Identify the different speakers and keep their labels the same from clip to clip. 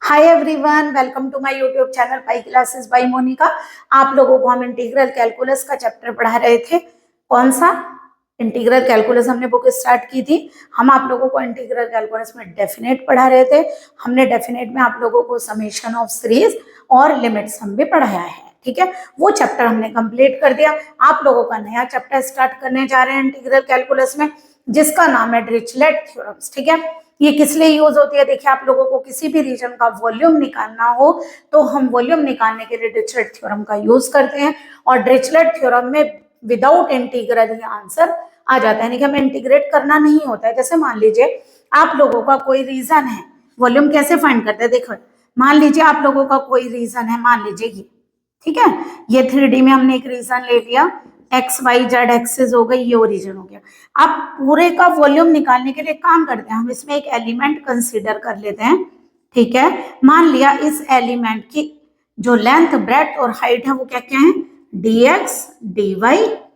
Speaker 1: Hi everyone, welcome to my YouTube channel pi classes by Monika. आप लोगों को हम इंटीग्रल कैलकुलस का चैप्टर पढ़ा रहे थे। कौन सा? इंटीग्रल कैलकुलस हमने बुक स्टार्ट की थी। हम आप लोगों को इंटीग्रल कैलकुलस में डेफिनेट पढ़ा रहे थे। हमने डेफिनेट में आप लोगों को समेशन ऑफ सीरीज और लिमिट सम भी पढ़ाया है। ठीक है, वो चैप्टर हमने कंप्लीट कर दिया। आप लोगों का नया चैप्टर स्टार्ट करने जा रहे हैं इंटीग्रल कैलकुलस में, जिसका नाम है डिरिचलेट थ्योरम्स। ठीक है, ये किस लिए यूज होती है? देखिए, आप लोगों को किसी भी रीजन का वॉल्यूम निकालना हो तो हम वॉल्यूम निकालने के लिए डिरिचलेट थ्योरम का यूज करते हैं। और डिरिचलेट थ्योरम में विदाउट इंटीग्रल ही आंसर आ जाता है, यानी कि हमें इंटीग्रेट करना नहीं होता है। जैसे मान लीजिए आप लोगों का कोई रीजन है, वॉल्यूम कैसे फाइंड करते हैं? देखो, मान लीजिए आप लोगों का कोई रीजन है, मान लीजिए ये, ठीक है, ये 3D में हमने एक रीजन ले लिया, एक्स वाई जेड एक्सिस हो गई, ये ओरिजिन हो गया। अब पूरे का वॉल्यूम निकालने के लिए काम करते हैं, हम इसमें एक एलिमेंट कंसीडर कर लेते हैं। ठीक है, मान लिया इस एलिमेंट की जो लेंथ, ब्रेड्थ और हाइट है वो क्या क्या है? dx, dy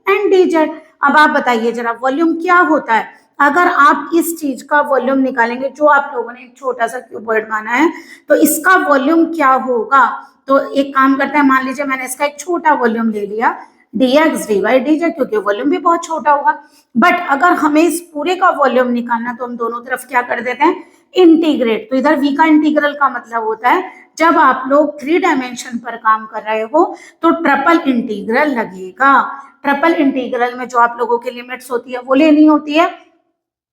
Speaker 1: and dz। अब आप बताइए जरा, वॉल्यूम क्या होता है? अगर आप इस चीज का वॉल्यूम निकालेंगे, जो आप लोगों ने एक छोटा सा क्यूबॉइड माना है, तो इसका वॉल्यूम क्या होगा? तो एक काम करते हैं, मान लीजिए मैंने इसका एक छोटा वॉल्यूम ले लिया, dx, dy, dz, क्योंकि वॉल्यूम भी बहुत छोटा होगा। बट अगर हमें इस पूरे का वॉल्यूम निकालना तो हम दोनों तरफ क्या कर देते हैं? इंटीग्रेट। तो इधर v का इंटीग्रल का मतलब होता है जब आप लोग 3 डायमेंशन पर काम कर रहे हो तो ट्रिपल इंटीग्रल लगेगा। ट्रिपल इंटीग्रल में जो आप लोगों की लिमिट्स होती है वो लेनी होती है,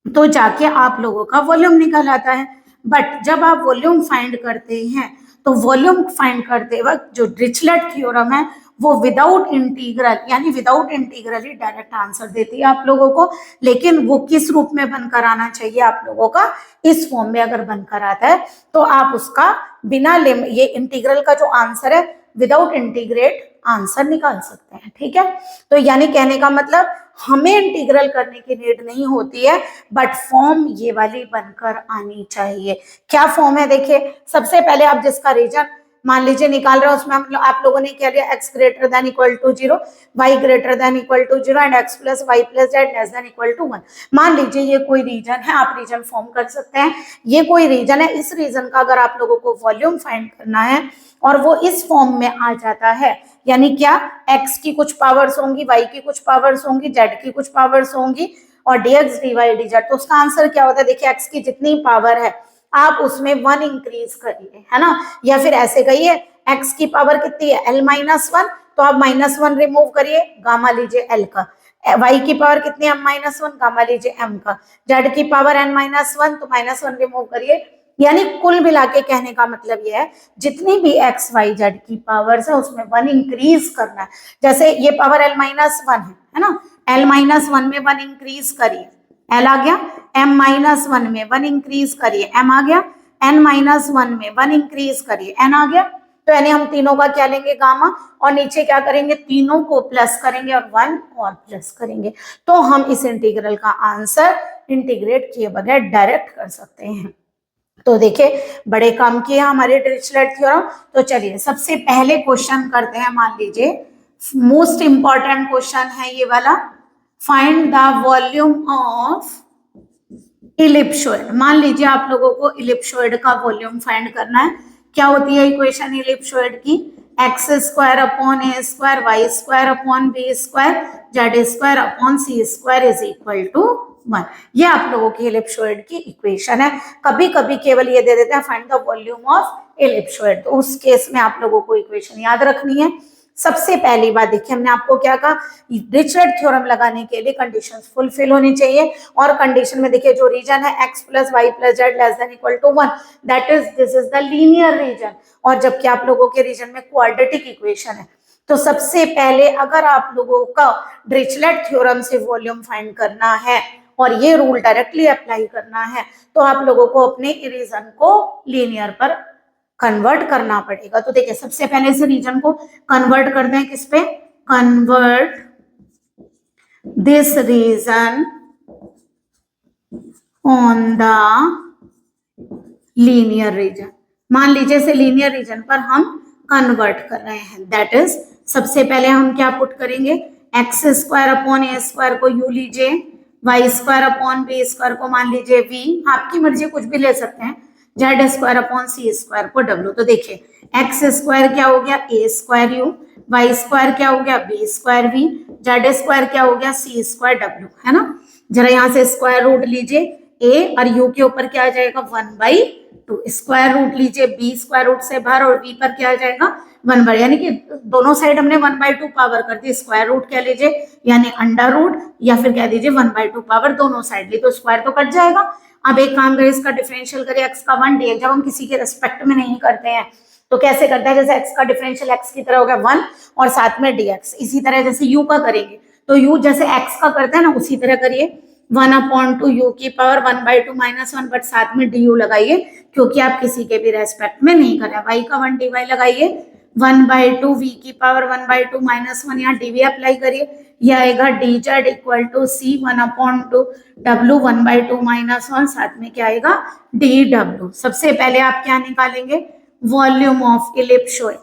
Speaker 1: तो जाके आप लोगों का वॉल्यूम निकल आता है। बट जब आप वॉल्यूम फाइंड करते हैं तो वॉल्यूम फाइंड करते वक्त जो डिरिचलेट थ्योरम है वो विदाउट इंटीग्रल, यानी विदाउट इंटीग्रल ही डायरेक्ट आंसर देती है आप लोगों को। लेकिन वो किस रूप में बनकर आना चाहिए आप लोगों का? इस फॉर्म में अगर बनकर आता है तो आप उसका बिना ये इंटीग्रल का जो आंसर है विदाउट इंटीग्रेट आंसर निकाल सकते हैं। ठीक है, तो यानी कहने का मतलब हमें इंटीग्रल करने की नीड नहीं होती है, बट फॉर्म ये वाली बनकर आनी चाहिए। क्या फॉर्म है? देखिए, सबसे पहले आप जिसका रीजन मान लीजिए निकाल रहे हो उसमें आप लोगों ने क्या लिया? x greater than equal to 0, y greater than equal to 0 and x plus y plus z less than equal to 1। मान लीजिए ये कोई रीजन है, आप रीजन फॉर्म कर सकते हैं। ये कोई रीजन है, इस रीजन का अगर आप लोगों को वॉल्यूम फाइंड करना है और वो इस फॉर्म में आ जाता है, यानी क्या? x की कुछ पावर्स होंगी, y की कुछ पावर्स होंगी, z की कुछ पावर्स होंगी और dx, dy, dz, तो उसका आंसर क्या होता है? देखिए, x की जितनी पावर है आप उसमें 1 इंक्रीज करिए, है ना, या फिर ऐसे कहिए x की पावर कितनी है? l माइनस 1, तो आप -1 रिमूव करिए, गामा लीजिए l का। y की पावर कितनी है? m-1, गामा लीजिए m का। z की पावर n-1, तो -1 रिमूव करिए। यानी कुल मिला के कहने का मतलब यह है जितनी भी x, y, z की पावर्स है उसमें 1 इंक्रीज करना है। जैसे ये पावर l-1 है ना, l-1 में 1 इंक्रीज करिए, l आ गया, m-1 में 1 इंक्रीज करिए, m आ गया, n-1 में 1 इंक्रीज करिए, n आ गया। तो यानी हम तीनों का क्या लेंगे? गामा, और नीचे क्या करेंगे? तीनों को प्लस करेंगे और 1 और प्लस करेंगे, तो हम इस इंटीग्रल का आंसर इंटीग्रेट किए बगैर डायरेक्ट कर सकते हैं। तो देखिए, बड़े काम किए हमारे डिरिचलेट थ्योरम। तो चलिए सबसे पहले क्वेश्चन करते हैं। मान लीजिए मोस्ट इंपॉर्टेंट क्वेश्चन है ये वाला, find the volume of ellipsoid. मान लीजिए आप लोगों को इलिप्सॉइड का वॉल्यूम फाइंड करना है। क्या होती है इक्वेशन इलिप्सॉइड की? X square upon a square, y square upon b square, z square upon c square is equal to 1। ये आप लोगों की इलिप्सॉइड की इक्वेशन है। कभी कभी केवल ये दे देते हैं find the volume of ellipsoid, तो उस केस में आप लोगों को इक्वेशन याद रखनी है। सबसे पहली बात देखिए, हमने आपको क्या कहा? डिरिचलेट थ्योरम लगाने के लिए कंडीशंस फुलफिल होनी चाहिए, और कंडीशन में देखिए जो रीजन है x plus y plus z less than equal to 1, that is this is the linear region. और जबकि आप लोगों के रीजन में क्वाड्रेटिक इक्वेशन है, तो सबसे पहले अगर आप लोगों का डिरिचलेट थ्योरम से वॉल्यूम फाइंड करना है और ये रूल डायरेक्टली अप्लाई करना है, तो आप लोगों को अपने रीजन को लीनियर पर कन्वर्ट करना पड़ेगा। तो देखिए, सबसे पहले इस रीजन को कन्वर्ट कर दें किस पे? Convert this region on the linear region. मान लीजिए इसे लीनियर रीजन पर हम कन्वर्ट कर रहे हैं, दैट इज सबसे पहले हम क्या पुट करेंगे? X square upon a square को यू लीजिए, y square upon b square को मान लीजिए वी, आपकी मर्जी कुछ भी ले सकते हैं, z square upon c square को डब्ल्यू। तो देखिए एक्स स्क्वायर क्या हो गया a square u, y square क्या हो गया b square v, z square क्या हो गया सी स्क्वायर डब्ल्यू, है ना। जरा यहाँ से स्क्वायर रूट लीजिए, ए और यू के ऊपर क्या आ जाएगा 1/2, स्क्वायर रूट लीजिए बी स्क्वायर रूट से बाहर और वी पर क्या आ जाएगा 1/, यानी कि दोनों साइड हमने 1/2 पावर कर दी। स्क्वायर रूट क्या लीजिए यानी अंडर रूट, या फिर कह दीजिए 1/2 पावर दोनों साइड ली, तो स्क्वायर तो कट जाएगा। अब एक काम करें, इसका डिफरेंशियल करें एक्स का 1 dx। जब हम किसी के रेस्पेक्ट में नहीं करते हैं तो कैसे करते हैं, जैसे एक्स का डिफरेंशियल एक्स की तरह हो गया 1 और साथ में dx। इसी तरह जैसे यू का करेंगे तो यू जैसे एक्स का करते हैं ना उसी तरह करिए 1/2 यू की पावर 1/2 -1, बट साथ में डी यू लगाइए क्योंकि आप किसी के भी रेस्पेक्ट में नहीं कर रहे हैं। वाई का 1 dy लगाइए 1/2 वी की पावर 1/2 -1, यहाँ डीवी अप्लाई करिए, यह आएगा d z equal to c 1/2 डब्ल्यू 1/2 -1, साथ में क्या आएगा डी डब्ल्यू। सबसे पहले आप क्या निकालेंगे वॉल्यूम ऑफ इलिप्सॉइड।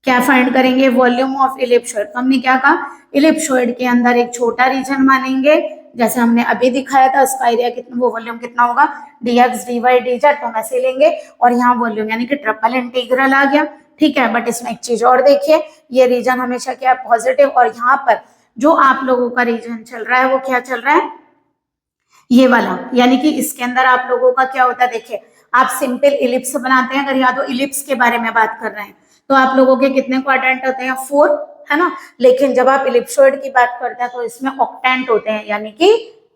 Speaker 1: क्या फाइंड करेंगे वॉल्यूम ऑफ इलिप्सॉइड। तो हमने क्या कहा इलिप्सॉइड के अंदर एक छोटा रीजन मानेंगे जैसे हमने अभी दिखाया था, इसका एरिया कितना वो वॉल्यूम कितना होगा dx dy dz, तो हम ऐसे लेंगे और यहाँ वॉल्यूम यानी कि ट्रिपल इंटीग्रल आ गया, ठीक है। बट इसमें एक चीज और देखिए, ये रीजन हमेशा क्या है पॉजिटिव, और यहाँ पर जो आप लोगों का रीजन चल रहा है वो क्या चल रहा है ये वाला, यानी कि इसके अंदर आप लोगों का क्या होता है, देखिए आप सिंपल इलिप्स बनाते हैं, अगर याद हो इलिप्स के बारे में बात कर रहे हैं तो आप लोगों के कितने क्वाड्रेंट होते हैं 4, है ना। लेकिन जब आप इलिप्सॉइड की बात करते हैं तो इसमें ऑक्टेंट होते हैं यानी कि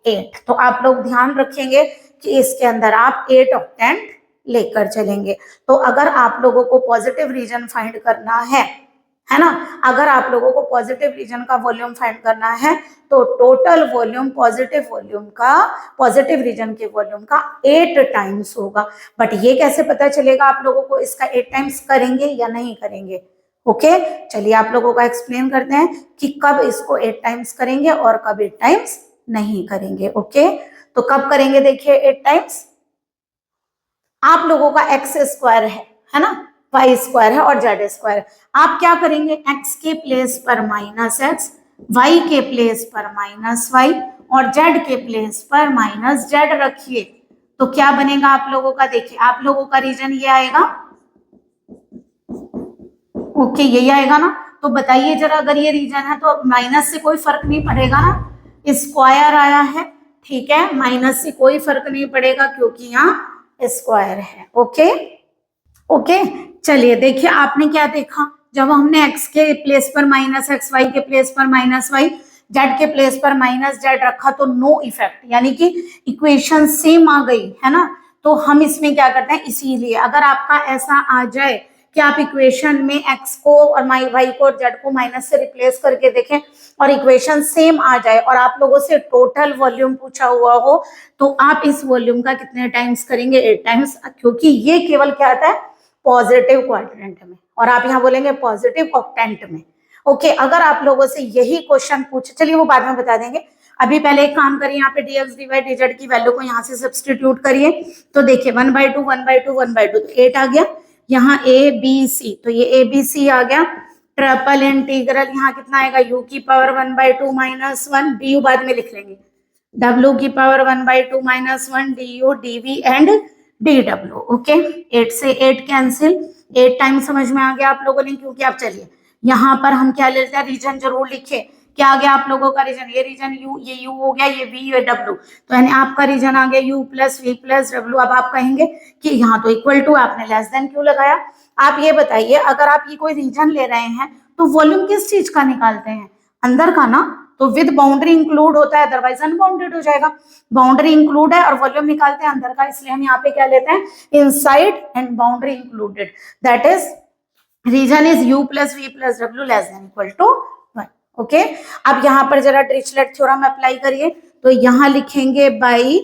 Speaker 1: 8। तो आप लोग ध्यान रखेंगे कि इसके अंदर आप 8 ऑक्टेंट लेकर चलेंगे। तो अगर आप लोगों को पॉजिटिव रीजन फाइंड करना है ना, अगर आप लोगों को पॉजिटिव रीजन का वॉल्यूम फाइंड करना है तो टोटल वॉल्यूम पॉजिटिव वॉल्यूम का पॉजिटिव रीजन के वॉल्यूम का 8 टाइम्स होगा। बट ये कैसे पता चलेगा आप लोगों को इसका 8 टाइम्स करेंगे या नहीं करेंगे। ओके चलिए आप लोगों का एक्सप्लेन करते हैं कि कब इसको 8 टाइम्स करेंगे और कब 8 टाइम्स नहीं करेंगे। ओके तो कब करेंगे देखिए 8 टाइम्स, आप लोगों का एक्स स्क्वायर है ना, वाई स्क्वायर है और जेड स्क्वायर। आप क्या करेंगे एक्स के प्लेस पर -x, वाई के प्लेस पर -y और जेड के प्लेस पर -z रखिए। तो क्या बनेगा आप लोगों का, देखिए आप लोगों का रीजन ये आएगा, ओके यही आएगा ना। तो बताइए जरा अगर ये रीजन है तो माइनस से कोई फर्क नहीं पड़ेगा ना, स्क्वायर आया है, ठीक है, माइनस से कोई फर्क नहीं पड़ेगा क्योंकि यहाँ स्क्वायर है। ओके ओके चलिए देखिए आपने क्या देखा, जब हमने x के प्लेस पर -x, y के प्लेस पर -y, z के प्लेस पर -z रखा तो नो इफेक्ट, यानी कि इक्वेशन सेम आ गई है ना। तो हम इसमें क्या करते हैं, इसीलिए अगर आपका ऐसा आ जाए कि आप इक्वेशन में x को और y को और z को माइनस से रिप्लेस करके देखें और इक्वेशन सेम आ जाए और आप लोगों से टोटल वॉल्यूम पूछा हुआ हो तो आप इस वॉल्यूम का कितने टाइम्स करेंगे 8 टाइम्स, क्योंकि ये केवल क्या आता है पॉजिटिव क्वाड्रेंट में और आप यहाँ बोलेंगे पॉजिटिव ऑक्टेंट में। ओके अगर आप लोगों से यही क्वेश्चन पूछे, चलिए वो बाद में बता देंगे, अभी पहले एक काम करिए यहाँ पे dx dy dz की वैल्यू को यहाँ से सब्स्टिट्यूट करिए। तो देखिए 1/2 1/2 1/2 तो 8 आ गया, यहाँ ए बी सी तो ये ए बी सी आ गया, ट्रिपल इंटीग्रल यहाँ कितना आएगा u की पावर 1/2 -1 du बाद में लिख लेंगे, w की power 1/2 -1 du dv and dw। Okay 8 से 8 कैंसिल, 8 टाइम समझ में आ गया आप लोगों ने, क्योंकि आप चलिए यहाँ पर हम क्या लेते हैं रीजन जरूर लिखे, क्या आ गया आप लोगों का रीजन, ये रीजन u, ये u हो गया, ये v, ये w, तो यानी आपका रीजन आ गया u plus v plus w। अब आप कहेंगे कि यहाँ तो इक्वल टू, आपने लेस देन क्यों लगाया। आप ये बताइए अगर आप ये कोई रीजन ले रहे हैं तो वॉल्यूम किस चीज का निकालते हैं, अंदर का ना, तो विद बाउंड्री इंक्लूड होता है अदरवाइज अनबाउंडेड हो जाएगा। बाउंड्री इंक्लूड है और वॉल्यूम निकालते हैं अंदर का, इसलिए हम यहाँ पे क्या लेते हैं inside and boundary included, that is region is u plus v plus w less than equal to 1। Okay अब यहाँ पर जरा डिरिचलेट थ्योरम अप्लाई करिए, तो यहाँ लिखेंगे बाई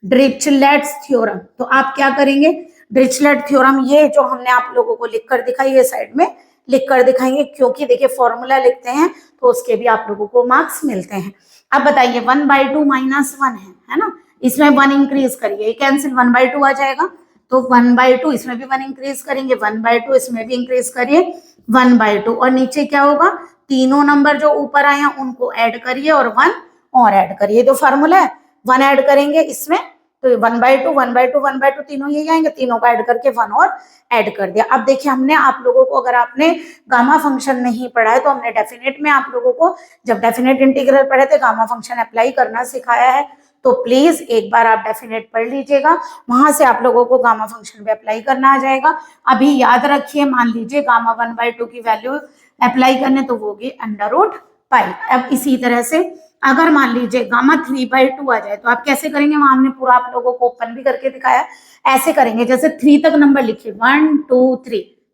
Speaker 1: डिरिचलेट्स थ्योरम। तो आप क्या करेंगे डिरिचलेट थ्योरम, ये जो हमने आप लोगों को लिखकर दिखाई ये साइड में लिख कर दिखाएंगे, क्योंकि देखिए फॉर्मूला लिखते हैं तो उसके भी आप लोगों को मार्क्स मिलते हैं। अब बताइए 1/2 -1 है ना, इसमें 1 इंक्रीज करिए, कैंसिल 1/2 आ जाएगा, तो 1/2 इसमें भी 1 इंक्रीज करेंगे, 1/2 इसमें भी इंक्रीज करिए 1/2 और नीचे क्या होगा तीनों नंबर जो ऊपर आए हैं उनको ऐड करिए और 1 और ऐड करिए, तो फॉर्मूला है 1 ऐड करेंगे इसमें तो 1/2 1/2 1/2 तीनों यही आएंगे, तीनों को ऐड करके 1 और ऐड कर दिया। अब देखिए हमने आप लोगों को, अगर आपने गामा फंक्शन नहीं पढ़ा है तो हमने डेफिनेट में आप लोगों को जब डेफिनेट इंटीग्रल पढ़े थे गामा फंक्शन अप्लाई करना सिखाया है, तो प्लीज एक बार आप डेफिनेट पढ़ लीजिएगा, वहां से आप लोगों को गामा फंक्शन पे अप्लाई करना आ जाएगा। अभी याद रखिए, मान लीजिए गामा 1/2 की वैल्यू अप्लाई करने तो वो होगी √π। अब इसी तरह से अगर मान लीजिए गामा 3/2 आ जाए तो आप कैसे करेंगे, वहां हमने पूरा आप लोगों को ओपन भी करके दिखाया। ऐसे करेंगे जैसे 3 तक नंबर लिखिए, 1 2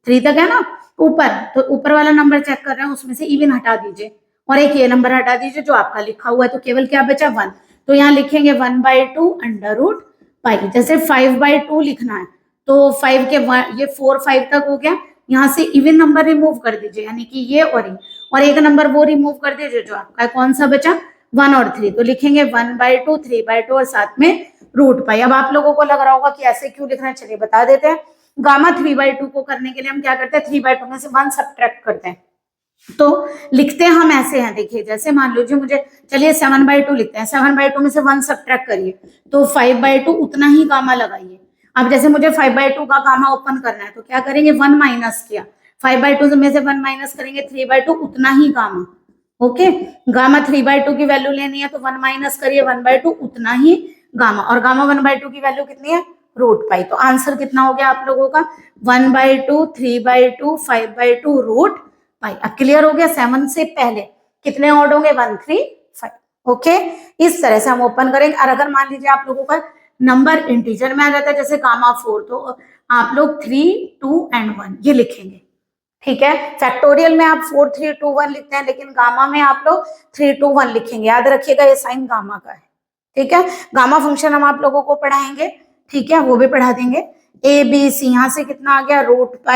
Speaker 1: 3 तक है ना ऊपर, तो ऊपर वाला नंबर चेक कर रहे हैं उसमें से इवन हटा दीजिए और एक ये नंबर हटा दीजिए जो आपका लिखा हुआ है, तो केवल क्या बचा 1। तो यहाँ लिखेंगे 1/2 √π। जैसे 5/2 लिखना है तो 5 के ये 4 5 तक हो गया, यहाँ से इवन नंबर रिमूव कर दीजिए, यानी कि ये और एक नंबर वो रिमूव कर दीजिए जो आपका कौन सा बचा 1 और 3, तो लिखेंगे 1/2 3/2 और साथ में √π। अब आप लोगों को लग रहा होगा कि ऐसे क्यों लिखना है, चलिए बता देते हैं। गामा 3/2 को करने के लिए हम क्या करते हैं, 3/2 में से 1 सब्ट्रैक्ट करते हैं, तो लिखते हैं हम ऐसे हैं, देखिए जैसे मान लीजिए मुझे, चलिए 7/2 लिखते हैं, 7/2 में से 1 सब्ट्रैक्ट करिए तो 5/2 उतना ही गामा लगाइए। अब जैसे मुझे 5/2 का गामा ओपन करना है तो क्या करेंगे, 1 माइनस किया, 5/2 में से 1 माइनस करेंगे 3/2 उतना ही गामा। ओके, गामा 3/2 की वैल्यू लेनी है तो 1 माइनस करिए 1/2 उतना ही गामा, और गामा 1/2 की वैल्यू कितनी है √π। तो आंसर कितना हो गया आप लोगों का 1/2 3/2 5/2 √π। अब क्लियर हो गया, 7 से पहले कितने ऑड होंगे 1 3 5। ओके, इस तरह से हम ओपन करेंगे। और अगर मान लीजिए आप लोगों का नंबर इंटीजर में आ जाता है जैसे गामा 4, तो आप लोग 3 2 एंड 1 ये लिखेंगे, ठीक है। फैक्टोरियल में आप 4 3 2 1 लिखते हैं, लेकिन गामा में आप लोग 3 2 1 लिखेंगे, याद रखिएगा ये साइन गामा का है, ठीक है। गामा फंक्शन हम आप लोगों को पढ़ाएंगे, ठीक है, वो भी पढ़ा देंगे। ABC यहाँ से कितना आ गया √π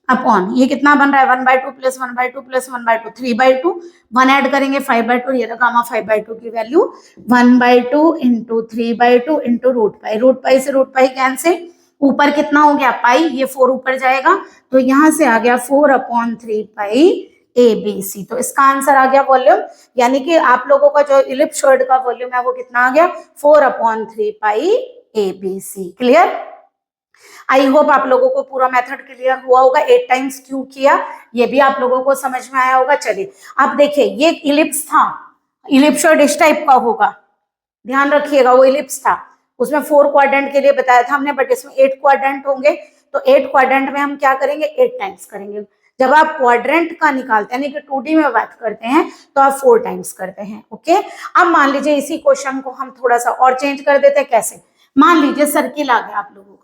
Speaker 1: अपॉन ये कितना बन रहा है 1/2 प्लस 1/2 प्लस 1/2 3/2, 1 ऐड करेंगे 5/2, ये गामा 5/2 की वैल्यू 1/2 इंटू 3/2 इंटू √π से √π कैंसिल, ऊपर कितना हो गया पाई, ये 4 ऊपर जाएगा तो यहाँ से आ गया 4/3π ABC। तो इसका आंसर आ गया वॉल्यूम, यानी कि आप लोगों का जो इलिप्सॉइड का वॉल्यूम है वो कितना आ गया 4/3π ABC। क्लियर, आई होप आप लोगों को पूरा मेथड क्लियर हुआ होगा। 8 टाइम्स क्यों किया ये भी आप लोगों को समझ में आया होगा। चलिए अब देखिए, ये इलिप्स था, इलिप्सॉइड इस टाइप का होगा, ध्यान रखिएगा, वो इलिप्स था, उसमें 4 क्वाड्रेंट के लिए बताया था हमने, बट इसमें 8 क्वाड्रेंट होंगे, तो 8 क्वाड्रेंट में हम क्या करेंगे 8 टाइम्स करेंगे। जब आप क्वाड्रेंट का निकालते हैं, यानी कि 2D में बात करते हैं, तो आप 4 टाइम्स करते हैं। ओके, अब मान लीजिए इसी क्वेश्चन को हम थोड़ा सा और चेंज कर देते हैं। कैसे, मान लीजिए सर्किल आ गया आप लोगों का,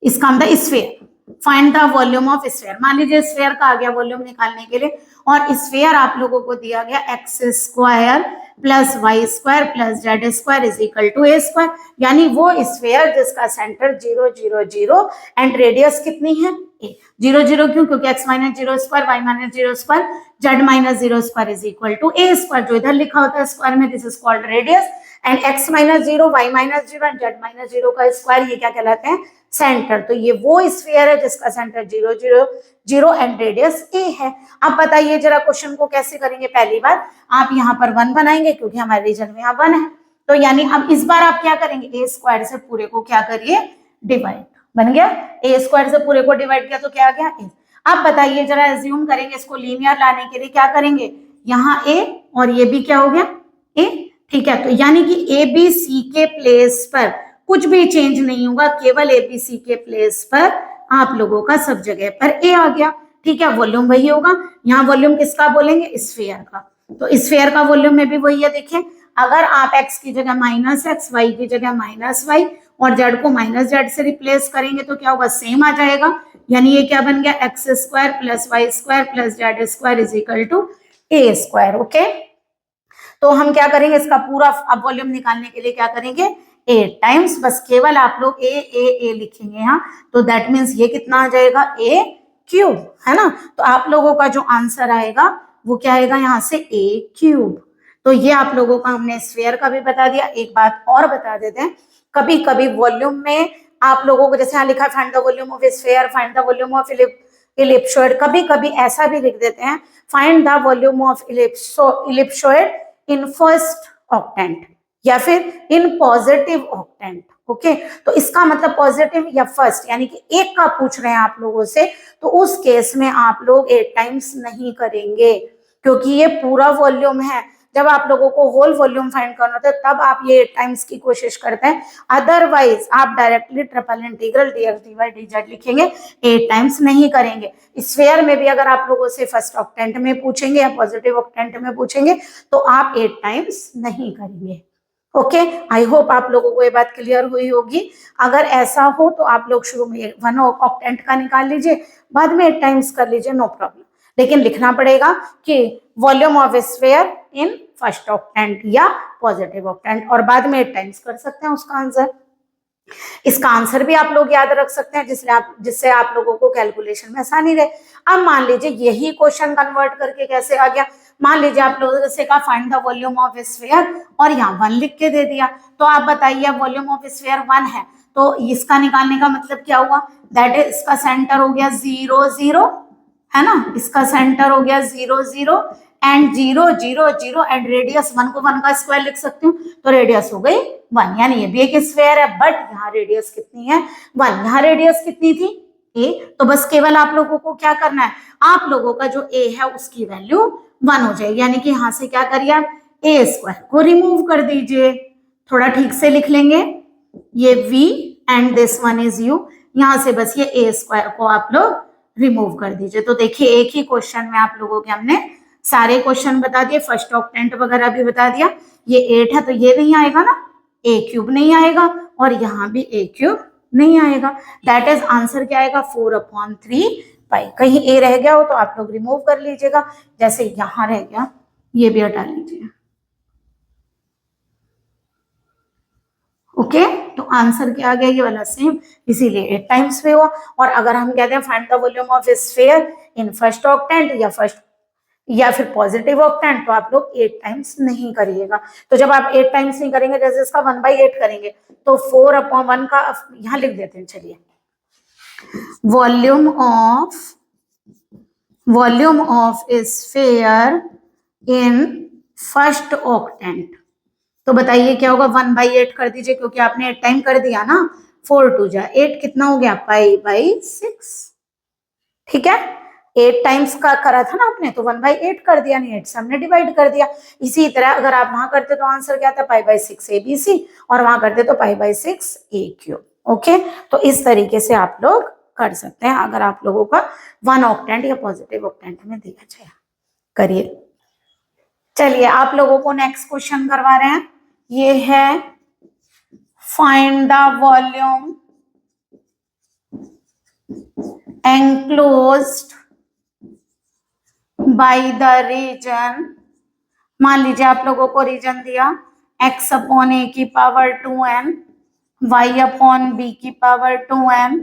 Speaker 1: इसका मतलब sphere, find the volume of sphere. मान लीजिए स्फीयर का आ गया वॉल्यूम निकालने के लिए, और स्फीयर आप लोगों को दिया गया x² plus y² plus z² is equal to a², यानी वो स्फीयर जिसका सेंटर 0 0 0 एंड रेडियस कितनी है a। 0 0 क्यों, क्योंकि x minus 0 square y minus 0 square z minus 0 square is equal to a², जो इधर लिखा होता है स्क्वायर में, this is called radius, and x minus 0 y minus 0 and z minus 0 का स्क्वायर, ये क्या कहलाते हैं सेंटर। तो ये वो स्फीयर है जिसका सेंटर 0 0 0 एंड रेडियस a है। अब बताइए जरा क्वेश्चन को कैसे करेंगे। पहली बार आप यहाँ पर 1 बनाएंगे क्योंकि हमारे रीजन में यहाँ 1 है, तो यानी अब इस बार आप क्या करेंगे a² से पूरे को क्या करिए डिवाइड, बन गया a² से पूरे को डिवाइड किया तो क्या आ गया a। अब बताइए जरा एज्यूम करेंगे इसको लीनियर लाने के लिए क्या करेंगे, यहाँ a और ये भी क्या हो गया a, ठीक है। तो यानी कि ABC के प्लेस पर कुछ भी चेंज नहीं होगा, केवल ABC के प्लेस पर आप लोगों का सब जगह पर a आ गया, ठीक है। वॉल्यूम वही होगा, यहाँ वॉल्यूम किसका बोलेंगे स्फीयर का, तो स्फीयर का वॉल्यूम में भी वही है। देखिए अगर आप x की जगह -x, y की जगह -y और z को -z से रिप्लेस करेंगे तो क्या होगा सेम आ जाएगा, यानी ये क्या बन गया x² plus y² plus z² is equal to a²। Okay, तो हम क्या करेंगे इसका पूरा अब वॉल्यूम निकालने के लिए क्या करेंगे 8 टाइम्स, बस केवल आप लोग a लिखेंगे यहाँ, तो दैट मीन्स ये कितना आ जाएगा a³ है ना। तो आप लोगों का जो आंसर आएगा वो क्या आएगा यहाँ से a³। तो ये आप लोगों का हमने स्फीयर का भी बता दिया। एक बात और बता देते हैं, कभी कभी वॉल्यूम में आप लोगों को जैसे यहाँ लिखा find the volume of sphere, find the volume of ellipsoid, कभी कभी ऐसा भी लिख देते हैं find the volume of ellipsoid in first octant, या फिर इन पॉजिटिव ऑक्टेंट। ओके, तो इसका मतलब पॉजिटिव या फर्स्ट यानी कि एक का पूछ रहे हैं आप लोगों से, तो उस केस में आप लोग 8 टाइम्स नहीं करेंगे, क्योंकि ये पूरा वॉल्यूम है। जब आप लोगों को होल वॉल्यूम फाइंड करना होता है तब आप ये 8 टाइम्स की कोशिश करते हैं, अदरवाइज आप directly triple integral dx dy dz लिखेंगे, 8 टाइम्स नहीं करेंगे। स्फीयर में भी अगर आप लोगों से फर्स्ट ऑक्टेंट में पूछेंगे या पॉजिटिव ऑक्टेंट में पूछेंगे तो आप 8 टाइम्स नहीं करेंगे। ओके, आई होप आप लोगों को ये बात क्लियर हुई होगी। अगर ऐसा हो तो आप लोग शुरू में 1 ऑक्टेंट का निकाल लीजिए, बाद में 8 टाइम्स कर लीजिए, नो प्रॉब्लम, लेकिन लिखना पड़ेगा कि volume of sphere in first octant या पॉजिटिव ऑक्टेंट, और बाद में 8 टाइम्स कर सकते हैं उसका आंसर। इसका आंसर भी आप लोग याद रख सकते हैं जिससे आप लोगों को कैलकुलेशन में आसानी रहे। अब मान लीजिए यही क्वेश्चन कन्वर्ट करके कैसे आ गया, मान लीजिए आप लोगों से कहा find the volume of sphere और यहाँ 1 लिख के दे दिया, तो आप बताइए वॉल्यूम ऑफ स्फीयर 1 है, तो इसका निकालने का मतलब क्या हुआ, दैट इज इसका सेंटर हो गया 0 0, है ना, इसका सेंटर हो गया 0 0 एंड 0 0 0 एंड रेडियस 1 को 1 का स्क्वायर लिख सकती हूँ, तो रेडियस हो गई 1, यानी ये भी एक स्फीयर है, बट यहाँ रेडियस कितनी है 1, यहाँ रेडियस कितनी थी a, तो बस केवल आप लोगों को क्या करना है, आप लोगों का जो a है उसकी वैल्यू 1 हो जाएगी, यानी कि यहाँ से क्या करिए आप a स्क्वायर को रिमूव कर दीजिए, थोड़ा ठीक से लिख लेंगे, ये v and this one is u, यहाँ से बस ये a स्क्वायर को आप लोग रिमूव कर दीजिए। तो देखिए एक ही क्वेश्चन में आप लोगों के हमने सारे क्वेश्चन बता दिए, फर्स्ट ऑक्टेंट वगैरह भी बता दिया। ये 8 है तो ये नहीं आएगा ना, a क्यूब नहीं आएगा, और यहाँ भी a क्यूब नहीं आएगा, दैट इज आंसर क्या आएगा 4/3 पाई। कहीं a रह गया हो तो आप लोग रिमूव कर लीजिएगा, जैसे यहाँ रह गया ये भी हटा लीजिए। ओके, तो आंसर क्या आ गया ये वाला सेम, इसीलिए 8 टाइम्स पे हुआ। और अगर हम कहते हैं find the volume of sphere in first octant या फिर पॉजिटिव ऑक्टेंट, तो आप लोग 8 टाइम्स नहीं करिएगा। तो जब आप 8 टाइम्स नहीं करेंगे, जैसे इसका 1/8 करेंगे, तो 4/1 का यहाँ लिख देते हैं, चलिए volume of sphere in first octant, तो बताइए क्या होगा, 1/8 कर दीजिए, क्योंकि आपने 8 टाइम कर दिया ना, 4 2 जा 8 कितना हो गया पाई/6, ठीक है, 8 टाइम्स का करा था ना आपने, तो 1/8 कर दिया, नहीं 8 से हमने डिवाइड कर दिया। इसी तरह अगर आप वहां करते तो आंसर क्या था पाई/6 ABC, और वहां करते तो पाई/6 A क्यूब। ओके, तो इस तरीके से आप लोग कर सकते हैं अगर आप लोगों का 1 ऑक्टेंट या पॉजिटिव ऑक्टेंट में दिया जाए। करिए, चलिए आप लोगों को नेक्स्ट क्वेश्चन करवा रहे हैं, ये है find the volume enclosed by the region. मान लीजिए आप लोगों को रीजन दिया x/a की पावर 2n, y/b की पावर 2n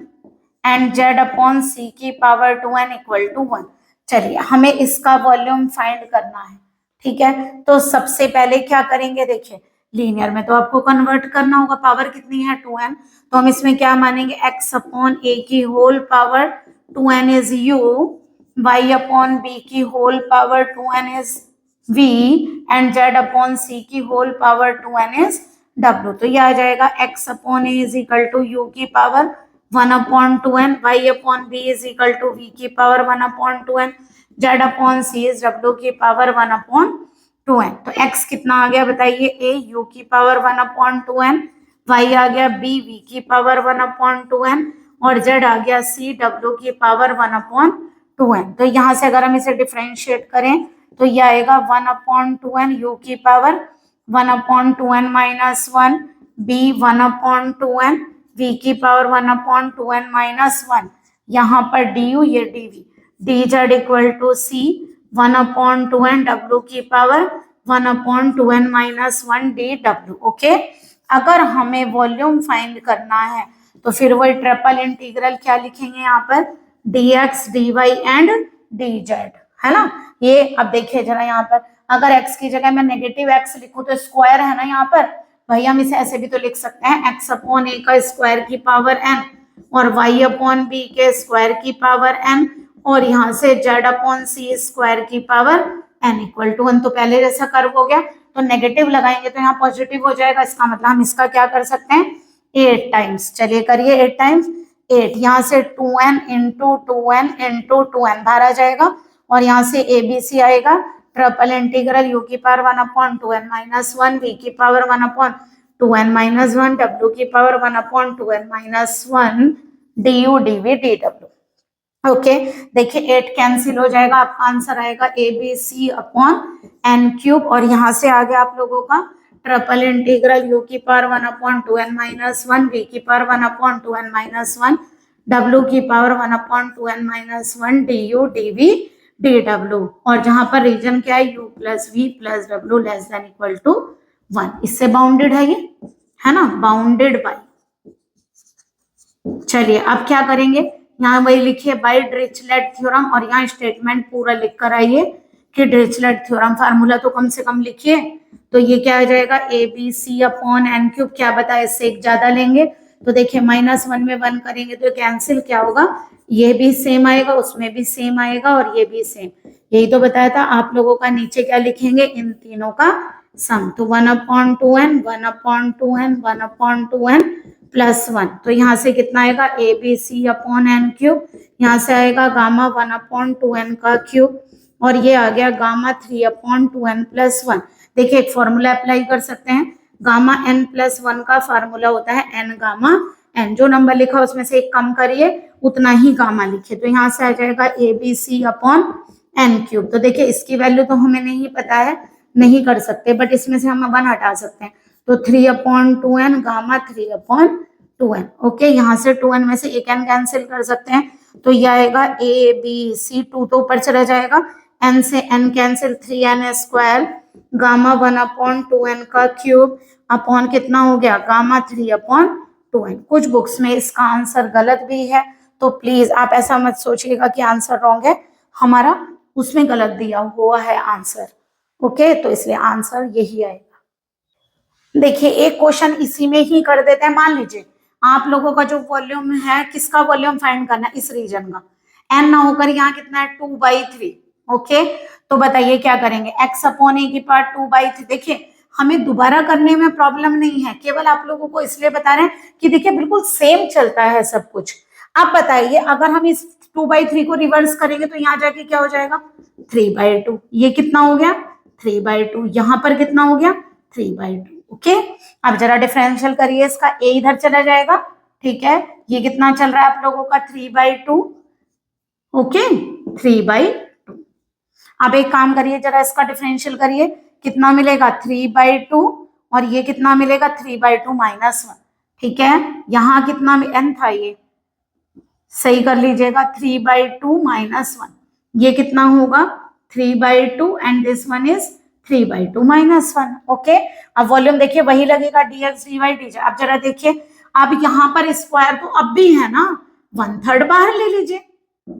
Speaker 1: एंड z/c की पावर 2n इक्वल टू 1। चलिए हमें इसका वॉल्यूम फाइंड करना है, ठीक है, तो सबसे पहले क्या करेंगे, देखिए लीनियर में तो आपको कन्वर्ट करना होगा, पावर कितनी है 2n, तो हम इसमें क्या मानेंगे x/a की whole power 2n is u, y/b की whole power 2n is v and z/c की whole power 2n is w। तो यह आ जाएगा x/a is equal to u की power 1/2n, y/b is equal to v की power 1/2n, z/c is w की power 1/2n। तो x कितना आ गया बताइए, a u की पावर 1/2n, y आ गया b v की पावर 1/2n, और z आ गया c w की पावर 1/2n। तो यहाँ से अगर हम इसे डिफरेंशिएट करें तो यह आएगा 1/2n u की power 1/2n minus 1, b 1/2n, v की पावर 1/2n माइनस 1, यहाँ पर du ये dv, dz equal to c 1/2n w की power 1/2n minus 1 dw। Okay, अगर हमें वॉल्यूम फाइंड करना है तो फिर वही ट्रिपल इंटीग्रल क्या लिखेंगे यहाँ पर, dx dy एंड dz, है ना। ये अब देखिए जरा यहाँ पर अगर x की जगह मैं नेगेटिव x लिखूं तो स्क्वायर है ना यहाँ पर, भाई हम इसे ऐसे भी तो लिख सकते हैं x/a का स्क्वायर की पावर n और y/b के स्क्वायर की पावर n, और यहाँ से z/c स्क्वायर की पावर n इक्वल टू 1। तो पहले जैसा कर्व हो गया, तो नेगेटिव लगाएंगे तो यहाँ पॉजिटिव हो जाएगा, इसका मतलब हम इसका क्या कर सकते हैं 8 टाइम्स। चलिए करिए 8 टाइम्स 8, यहाँ से 2n into 2n into 2n बाहर आ जाएगा, और यहाँ से ABC आएगा, ट्रिपल इंटीग्रल u की पावर 1/2n माइनस 1, v की पावर 1/2n माइनस 1, w की power 1/2n minus 1, du dv dw। Okay देखिए 8 कैंसिल हो जाएगा, आपका आंसर आएगा ABC अपॉन n क्यूब, और यहाँ से आ गया आप लोगों का ट्रिपल इंटीग्रल u की पावर 1/2n माइनस 1, v की पावर 1/2n माइनस 1, w की power 1/2n minus 1, du dv dw। और जहां पर रीजन क्या है u plus v plus w less than equal to 1, इससे बाउंडेड है ये, है ना, बाउंडेड बाय। चलिए अब क्या करेंगे, यहाँ वही लिखिए बाय डिरिचलेट थ्योरम, और यहाँ स्टेटमेंट पूरा लिख कर आइए कि डिरिचलेट थ्योरम, फार्मूला तो कम से कम लिखिए। तो ये क्या आ जाएगा ABC अपॉन n क्यूब, क्या बताया इससे एक ज्यादा लेंगे तो देखिए -1 में 1 करेंगे तो कैंसिल क्या होगा, ये भी सेम आएगा, उसमें भी सेम आएगा, और ये भी सेम। यही तो बताया था आप लोगों का, नीचे क्या लिखेंगे इन तीनों का सम। तो 1/2n 1/2n 1/2n प्लस 1, तो यहाँ से कितना आएगा ABC अपॉन n क्यूब, यहाँ से आएगा गामा 1/2n का क्यूब, और ये आ गया गामा 3/2n प्लस 1। देखिए एक फॉर्मूला अप्लाई कर सकते हैं, गामा n प्लस 1 का फार्मूला होता है n गामा n, जो नंबर लिखा उसमें से एक कम करिए उतना ही गामा लिखिए, तो यहाँ से आ जाएगा ABC अपॉन n क्यूब। तो देखिए इसकी वैल्यू तो हमें नहीं पता है, नहीं कर सकते, बट इसमें से हम 1 हटा सकते हैं, तो 3/2n गामा 3/2n। ओके यहाँ से 2n में से एक n कैंसिल कर सकते हैं, तो यह आएगा ABC, 2 तो ऊपर चला जाएगा, n से n cancel 3n square gamma 1/2n का क्यूब अपॉन कितना हो गया गामा 3/2n। कुछ बुक्स में इसका आंसर गलत भी है, तो प्लीज आप ऐसा मत सोचिएगा कि आंसर रॉन्ग है, हमारा उसमें गलत दिया हुआ है आंसर। ओके तो इसलिए आंसर यही आएगा। देखिए एक क्वेश्चन इसी में ही कर देते हैं, मान लीजिए आप लोगों का जो वॉल्यूम है, किसका वॉल्यूम फाइंड करना है, इस रीजन का, n ना होकर यहाँ कितना है 2/3। ओके तो बताइए क्या करेंगे, x अपॉन a की पावर 2/3। देखिए हमें दोबारा करने में प्रॉब्लम नहीं है, केवल आप लोगों को इसलिए बता रहे हैं कि देखिए बिल्कुल सेम चलता है सब कुछ। अब बताइए अगर हम इस 2/3 को रिवर्स करेंगे तो यहाँ जाके क्या हो जाएगा 3/2, ये कितना हो गया 3/2, यहाँ पर कितना हो गया 3/2। ओके अब जरा डिफरेंशियल करिए इसका, a इधर चला जाएगा, ठीक है, ये कितना चल रहा है आप लोगों का 3/2। ओके 3/2। अब एक काम करिए जरा इसका डिफरेंशियल करिए, कितना मिलेगा 3/2, और ये कितना मिलेगा 3/2 माइनस 1। ठीक है यहाँ कितना n था, ये सही कर लीजिएगा 3/2 माइनस 1, ये कितना होगा 3/2 and this one is 3/2 minus 1। Okay अब वॉल्यूम देखिए वही लगेगा dx dy dz। अब जरा देखिए अब यहाँ पर स्क्वायर तो अब भी है ना, 1/3 बाहर ले लीजिए,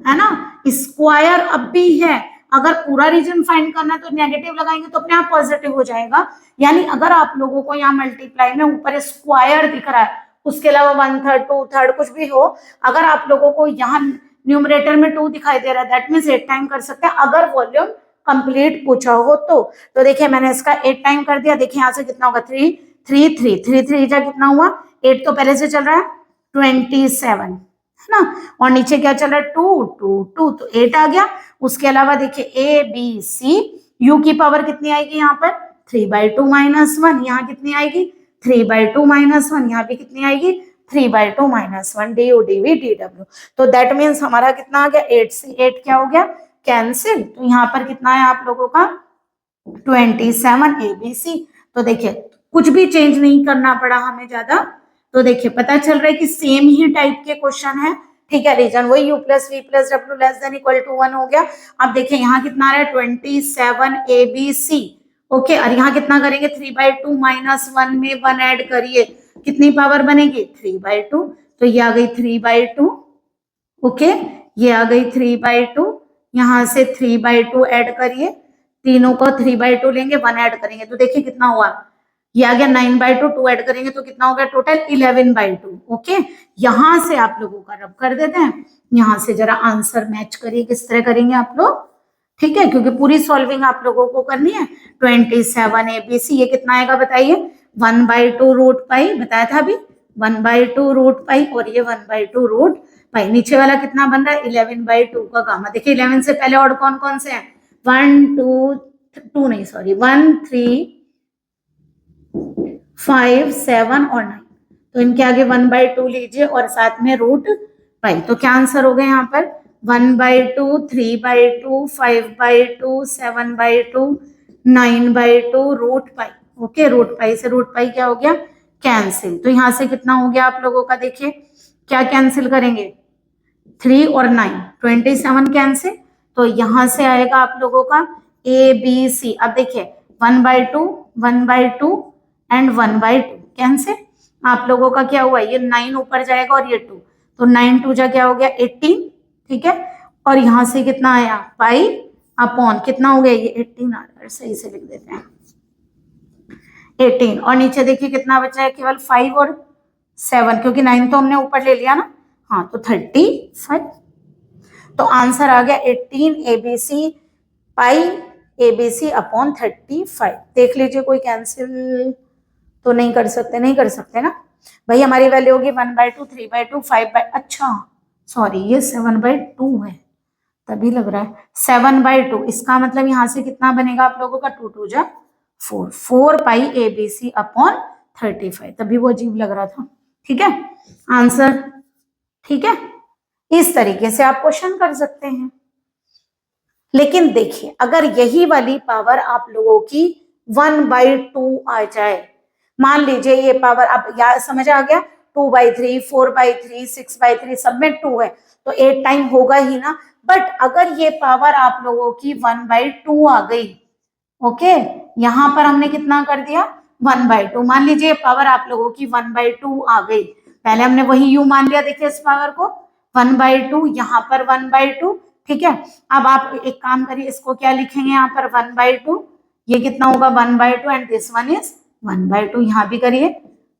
Speaker 1: है ना, स्क्वायर अब भी है, अगर पूरा रीजन फाइंड करना है तो नेगेटिव लगाएंगे तो अपने आप पॉजिटिव हो जाएगा। यानी अगर आप लोगों को यहाँ मल्टीप्लाई में ऊपर स्क्वायर दिख रहा है, उसके अलावा 1/3 2/3 कुछ भी हो, अगर आप लोगों को यहाँ न्यूमरेटर में 2 दिखाई दे रहा है, दैट मीन्स 8 टाइम कर सकते हैं अगर वॉल्यूम कंप्लीट पूछा हो तो देखिए मैंने इसका 8 टाइम कर दिया, देखिए यहाँ से कितना होगा 3 3 3 3 3 जा कितना हुआ 8, तो पहले से चल रहा है 27, है ना, और नीचे क्या चल रहा है 2 2 2, तो 8 आ गया। उसके अलावा देखिए ए बी सी, यू की पावर कितनी आएगी यहाँ पर 3/2 माइनस 1, यहाँ कितनी आएगी 3/2 माइनस 1, यहाँ पे कितनी आएगी 3/2 minus 1, d d v d डब्ल्यू। तो दैट मीन्स हमारा कितना आ गया 8 से 8 क्या हो गया कैंसिल, तो यहाँ पर कितना है आप लोगों का 27 ABC। तो देखिए कुछ भी चेंज नहीं करना पड़ा हमें ज्यादा, तो देखिए पता चल रहा है कि सेम ही टाइप के क्वेश्चन है। ठीक है रीजन वही u plus v plus w less than equal to 1 हो गया। अब देखिए यहाँ कितना आ रहा है 27 ABC। ओके और यहाँ कितना करेंगे 3/2 माइनस 1 में 1 ऐड करिए, कितनी पावर बनेगी 3/2, तो ये आ गई 3/2। ओके ये आ गई 3/2, यहाँ से 3/2 ऐड करिए, तीनों को 3/2 लेंगे 1 ऐड करेंगे तो देखिए कितना हुआ, ये आ गया 9/2, 2 ऐड करेंगे तो कितना हो गया टोटल 11/2। ओके यहां से आप लोगों का रब कर देते हैं, यहां से जरा आंसर मैच करिए, किस तरह करेंगे आप लोग। ठीक है, क्योंकि पूरी सॉल्विंग आप लोगों को करनी है। 27 ABC ये कितना आएगा बताइए, 1/2 रूट पाई, बताया था अभी 1/2 रूट पाई, और ये 1/2 रूट पाई। नीचे वाला कितना बन रहा है, 11/2 का गामा। देखिए 11 से पहले और कौन कौन से हैं, 1 2 2 नहीं सॉरी 1 3 5 7 और 9, तो इनके आगे 1/2 लीजिए और साथ में रूट पाई। तो क्या आंसर हो गया यहाँ पर, 1/2 3/2 5/2 7/2 9/2 root pi. Okay, root pi से रूट पाई क्या हो गया, कैंसिल। तो यहाँ से कितना हो गया आप लोगों का, देखिए क्या कैंसिल करेंगे, 3 और 9, 27 कैंसिल। तो यहाँ से आएगा आप लोगों का ABC। अब देखिए 1/2 1/2 एंड 1/2 कैंसिल। आप लोगों का क्या हुआ, ये 9 ऊपर जाएगा और ये 2, तो 9 2 जा क्या हो गया 18, ठीक है। और यहाँ से कितना आया, पाई अपॉन कितना हो गया, ये 18 आ रहा है, सही से लिख देते हैं 18। और नीचे देखिए कितना बचा है, केवल 5 और 7, क्योंकि 9 तो हमने ऊपर ले लिया ना, हाँ, तो 35। तो आंसर आ गया 18 ABC पाई ABC अपॉन 35। देख लीजिए कोई कैंसिल तो नहीं कर सकते, नहीं कर सकते ना भाई। हमारी वैल्यू होगी 1/2 3/2 5, अच्छा सॉरी ये 7/2 है, तभी लग रहा है 7/2। इसका मतलब यहाँ से कितना बनेगा आप लोगों का, 2 2 जा 4, 4 पाई ABC अपॉन 35, तभी वो अजीब लग रहा था। ठीक है आंसर, ठीक है। इस तरीके से आप क्वेश्चन कर सकते हैं। लेकिन देखिए अगर यही वाली पावर आप लोगों की 1/2 आ जाए, मान लीजिए ये पावर, अब यार समझ आ गया, 2/3 4/3 6/3 सब में 2 है, तो 8 टाइम होगा ही ना। बट अगर ये पावर आप लोगों की 1/2 आ गई, ओके, यहां पर हमने कितना कर दिया 1/2, मान लीजिए पावर आप लोगों की 1/2 आ गई, पहले हमने वही यू मान लिया, देखिए इस पावर को 1/2, यहाँ पर 1/2, ठीक है। अब आप एक काम करिए, इसको क्या लिखेंगे यहाँ पर 1/2, ये कितना होगा 1/2 एंड दिस वन इज 1/2, यहाँ भी करिए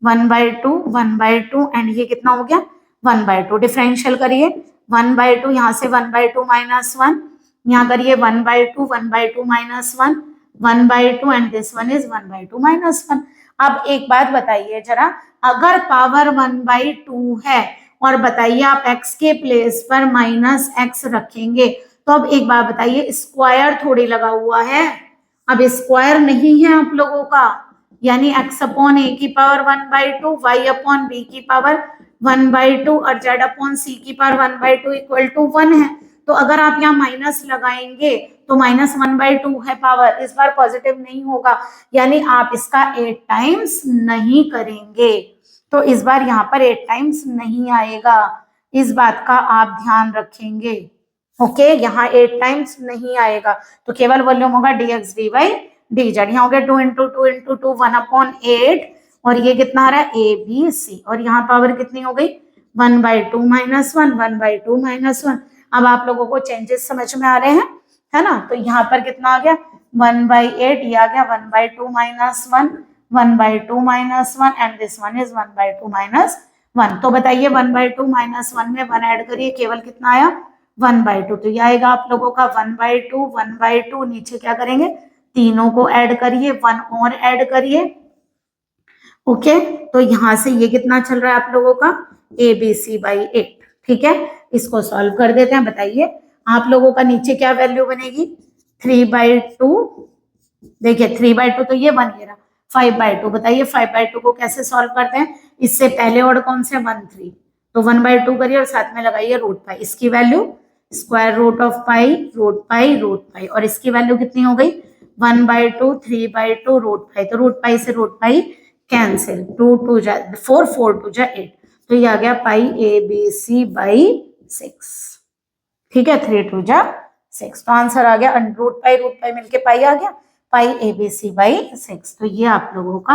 Speaker 1: 1/2 1/2 एंड ये कितना हो गया 1/2, डिफरेंशियल करिए 1/2, यहाँ से 1/2 माइनस 1, यहाँ करिए 1/2 1/2 minus 1 1/2 and this one is 1/2 minus 1। अब एक बात बताइए जरा, अगर पावर 1/2 है और बताइए आप x के प्लेस पर -x रखेंगे, तो अब एक बात बताइए, स्क्वायर थोड़ी लगा हुआ है, अब स्क्वायर नहीं है आप लोगों का, यानी x अपॉन a की पावर 1/2 y अपॉन b की पावर 1/2 और z अपॉन c की पावर 1/2 इक्वल टू 1 है। तो अगर आप यहाँ माइनस लगाएंगे तो -1/2 है पावर, इस बार पॉजिटिव नहीं होगा, यानी आप इसका 8 टाइम्स नहीं करेंगे, तो इस बार यहाँ पर 8 टाइम्स नहीं आएगा, इस बात का आप ध्यान रखेंगे। ओके, यहाँ 8 टाइम्स नहीं आएगा, तो केवल वॉल्यूम होगा dx dy dz। यहाँ हो गया 2 × 2 × 2 1/8, और ये कितना आ रहा है ABC, और यहाँ पावर कितनी हो गई 1/2 माइनस 1 1/2 माइनस 1। अब आप लोगों को चेंजेस समझ में आ रहे हैं, है ना। तो यहाँ पर कितना आ गया 1/8, ये आ गया 1/2 minus 1 1/2 minus 1 and this one is 1/2 minus 1। तो बताइए 1/2 माइनस 1 में 1 ऐड करिए, केवल कितना आया 1/2, तो ये आएगा आप लोगों का 1/2 1/2, नीचे क्या करेंगे तीनों को ऐड करिए, 1 और ऐड करिए। ओके, तो यहाँ से ये कितना चल रहा है आप लोगों का ABC/8, ठीक है। इसको सॉल्व कर देते हैं, बताइए आप लोगों का नीचे क्या वैल्यू बनेगी 3/2, देखिए 3/2 तो ये बन गया, 5/2, बताइए 5/2 को कैसे सॉल्व करते हैं, इससे पहले और कौन से 1 3, तो 1/2 करिए और साथ में लगाइए रूट पाई, इसकी value square root of pi root pi root pi, और इसकी वैल्यू कितनी हो गई 1/2 3/2 रूट पाई, तो रूट पाई से रूट पाई कैंसिल, 2 2 जा 4 4 2 जा 8, तो ये आ गया पाई ABC/6, ठीक है 3 2 जा 6, तो आंसर आ गया रूट पाई मिलके पाई आ गया, पाई ABC/6। तो ये आप लोगों का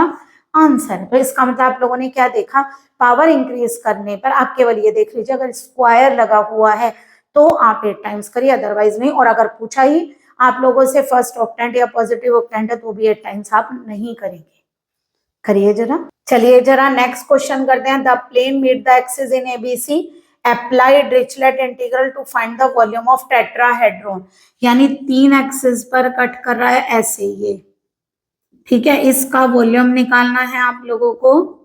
Speaker 1: आंसर है। तो इसका मतलब आप लोगों ने क्या देखा, पावर इंक्रीज करने पर आप केवल ये देख लीजिए, अगर स्क्वायर लगा हुआ है तो आप 8 टाइम्स करिए, अदरवाइज नहीं। और अगर पूछा ही आप लोगों से फर्स्ट ऑक्टेंट या पॉजिटिव ऑक्टेंट है तो भी 8 टाइम्स आप नहीं करेंगे, करिए जरा। चलिए जरा नेक्स्ट क्वेश्चन करते हैं। The plane meet the axis in ABC apply Dirichlet integral to find the volume of tetrahedron, यानी 3 एक्सिस पर कट कर रहा है ऐसे ये, ठीक है। इसका वॉल्यूम निकालना है आप लोगों को,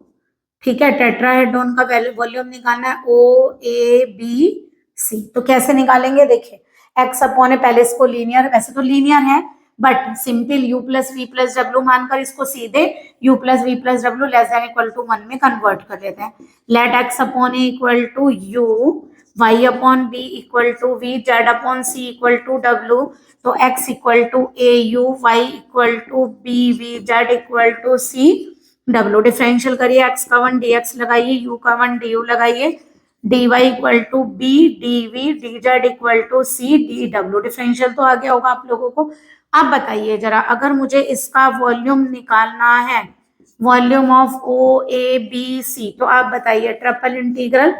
Speaker 1: ठीक है। टेट्राहेड्रॉन का वॉल्यूम निकालना है OABC। तो कैसे निकालेंगे, देखिए x अपॉन, पहले इसको लीनियर, वैसे तो लीनियर है but simple u plus v plus डब्ल्यू मानकर इसको सीधे u प्लस वी प्लस डब्ल्यू लेस देन इक्वल टू 1 में कन्वर्ट कर लेते हैं। Let x upon a equal to u, y upon b equal to v, z upon c equal to w। तो x equal to a u, y equal to b v, z equal to c डब्ल्यू। Differential करिए, x का 1 dx लगाइए, u का 1 du लगाइए, dy equal to b dv, dz equal to c dw। Differential तो आ गया होगा आप लोगों को। अब बताइए जरा, अगर मुझे इसका वॉल्यूम निकालना है, वॉल्यूम ऑफ OABC, तो आप बताइए triple integral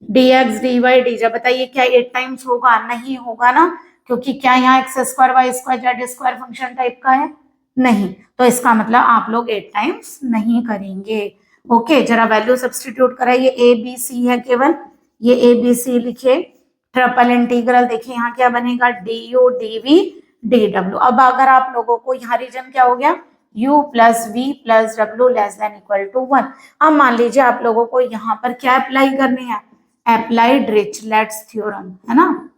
Speaker 1: dx dy dz, बताइए क्या 8 टाइम्स होगा? नहीं होगा ना, क्योंकि क्या यहाँ x square y square z square function type का है? नहीं। तो इसका मतलब आप लोग 8 टाइम्स नहीं करेंगे। ओके, जरा वैल्यू सब्सटीट्यूट कराइए। ABC है केवल, ये ABC लिखिए। ट्रिपल इंटीग्रल देखिए यहाँ क्या बनेगा, du dv dw। अब अगर आप लोगों को यहाँ रीजन क्या हो गया, u प्लस वी प्लस डब्ल्यू लेस देन इक्वल टू 1। अब मान लीजिए आप लोगों को यहाँ पर क्या अप्लाई करनी है, अप्लाई डिरिचलेट्स थ्योरम, है ना।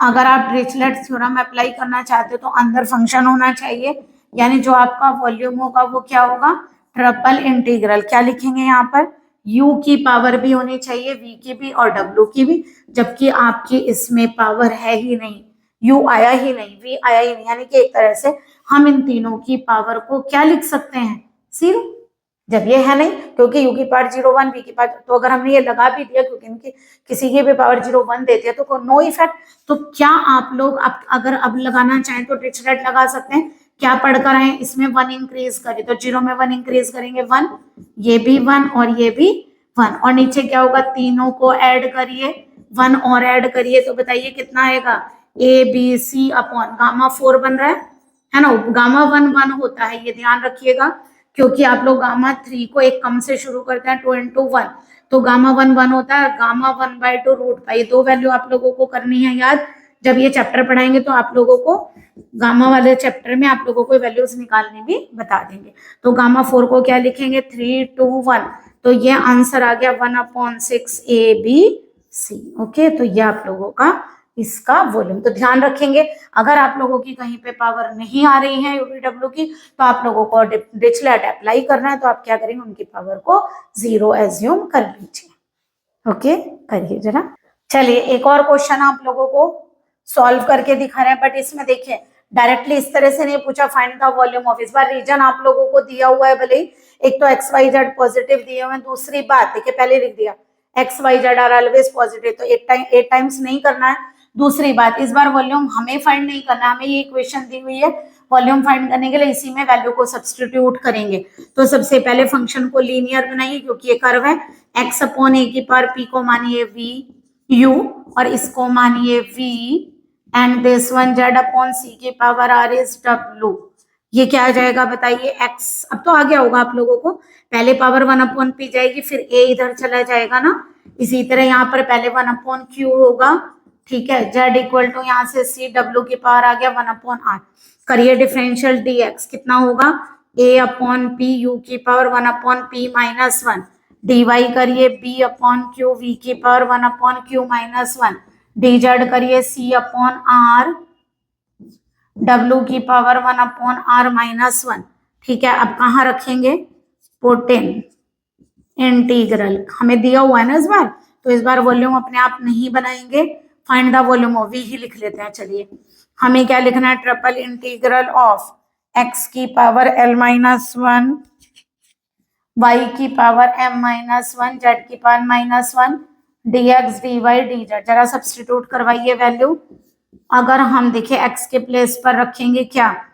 Speaker 1: अगर आप डिरिचलेट्स थ्योरम अप्लाई करना चाहते हो तो अंदर फंक्शन होना चाहिए, यानी जो आपका वॉल्यूम होगा वो क्या होगा, ट्रिपल इंटीग्रल। क्या लिखेंगे यहाँ पर, u की पावर भी होनी चाहिए, v की भी और w की भी, जबकि आपकी इसमें पावर है ही नहीं, u आया ही नहीं, v आया ही नहीं, यानी कि एक तरह से हम इन तीनों की पावर को क्या लिख सकते हैं, 0, जब ये है नहीं, क्योंकि u की पावर 0 1, v की पावर, तो अगर हमने ये लगा भी दिया, क्योंकि इनकी किसी की भी पावर 0 1 देती है तो नो इफेक्ट। तो क्या आप लोग अगर अब लगाना चाहें तो डिरिचलेट लगा सकते हैं। क्या पढ़कर आए, इसमें 1 इंक्रीज करें तो 0 में 1 इंक्रीज करेंगे 1, ये भी 1 और ये भी 1, और नीचे क्या होगा, तीनों को ऐड करिए, 1 और ऐड करिए, तो बताइए कितना आएगा, ABC अपॉन गामा 4 बन रहा है ना। गामा 1 1 होता है, ये ध्यान रखिएगा, क्योंकि आप लोग गामा 3 को एक कम से शुरू करते हैं, 2 into 1, तो गामा 1 1 होता है, गामा 1/2 रूट पाई। दो वैल्यू आप लोगों को करनी है याद, जब ये चैप्टर पढ़ाएंगे तो आप लोगों को गामा वाले चैप्टर में आप लोगों को वैल्यूज निकालनी भी बता देंगे। तो गामा 4 को क्या लिखेंगे, 3 2 1, तो ये आंसर आ गया 1/6 ABC। ओके, तो ये आप लोगों का इसका वॉल्यूम। तो ध्यान रखेंगे, अगर आप लोगों की कहीं पे पावर नहीं आ रही है UVW की, तो आप लोगों को डिरिचलेट अप्लाई करना है, तो आप क्या करेंगे, उनकी पावर को 0 एज्यूम कर लीजिए। ओके, करिए जरा। चलिए एक और क्वेश्चन आप लोगों को सॉल्व करके दिखा रहे हैं, बट इसमें देखिए डायरेक्टली इस तरह से नहीं पूछा, फाइंड द वॉल्यूम ऑफ, इस बार रीजन आप लोगों को दिया हुआ है, भले ही एक तो XYZ पॉजिटिव दिए हुए हैं, दूसरी बात देखिए पहले लिख दिया XYZ आर ऑलवेज पॉजिटिव, तो 8 टाइम्स नहीं करना है। दूसरी बात, इस बार वॉल्यूम हमें फाइंड नहीं करना है, हमें ये इक्वेशन दी हुई है, वॉल्यूम फाइंड करने के लिए इसी में वैल्यू को सब्सटीट्यूट करेंगे। तो सबसे पहले फंक्शन को लीनियर बनाइए, क्योंकि ये कर्व है, x अपॉन a की पावर p को मानिए v u और इसको मानिए v and this one z upon c की पावर r इज w। ये क्या आ जाएगा बताइए, x, अब तो आ गया होगा आप लोगों को, पहले पावर 1 अपॉन p जाएगी, फिर a इधर चला जाएगा ना, इसी तरह यहाँ पर पहले 1 अपॉन q होगा, ठीक है, z इक्वल टू यहाँ से c w की पावर आ गया 1 अपॉन r। करिए डिफरेंशियल dx, कितना होगा, a अपॉन p u की power 1 upon p minus 1, dy करिए b अपॉन q v की power 1 upon q minus 1, dz करिए c अपॉन r w की पावर 1 अपॉन r माइनस 1। ठीक है, अब कहाँ रखेंगे, पुटिन इंटीग्रल, हमें दिया हुआ है ना इस बार, तो इस बार वॉल्यूम अपने आप नहीं बनाएंगे, find the volume of v ही लिख लेते हैं। चलिए हमें क्या लिखना है, ट्रिपल इंटीग्रल ऑफ x की पावर l माइनस 1, y की पावर m माइनस 1, z की power minus 1, dx dy dz। जरा सब्सटीट्यूट करवाइए वैल्यू। अगर हम देखें x के प्लेस पर रखेंगे क्या,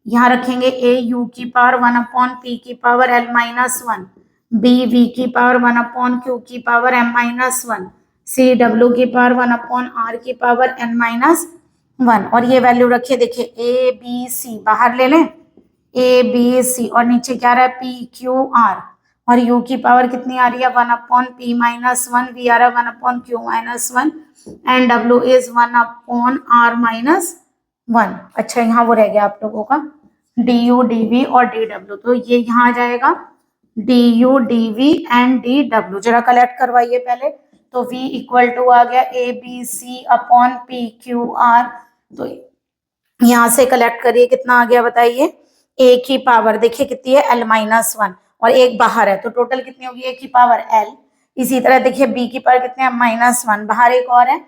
Speaker 1: यहाँ रखेंगे a u की पावर 1 अपॉन p की power l minus 1, b v की पावर 1 अपॉन q की power m minus 1, c w की पावर 1 अपॉन r की पावर n माइनस 1, और ये वैल्यू रखिए, देखिए a b c बाहर ले लें, a b c और नीचे क्या रहा है p q r, और u की पावर कितनी आ रही है 1 अपॉन p माइनस 1, v आ रहा है 1 upon q minus 1 and w is 1 upon r minus 1। अच्छा यहाँ वो रह गया आप लोगों का du dv और dw, तो ये यहाँ आ जाएगा du dv एंड dw। जरा कलेक्ट करवाइए पहले, तो v इक्वल टू आ गया a b c upon p q r। तो यहाँ से कलेक्ट करिए कितना आ गया बताइए, a की पावर देखिए कितनी है l माइनस 1 और एक बाहर है तो टोटल कितनी होगी a की पावर l। इसी तरह देखिए b की पावर कितने है माइनस 1, बाहर एक और है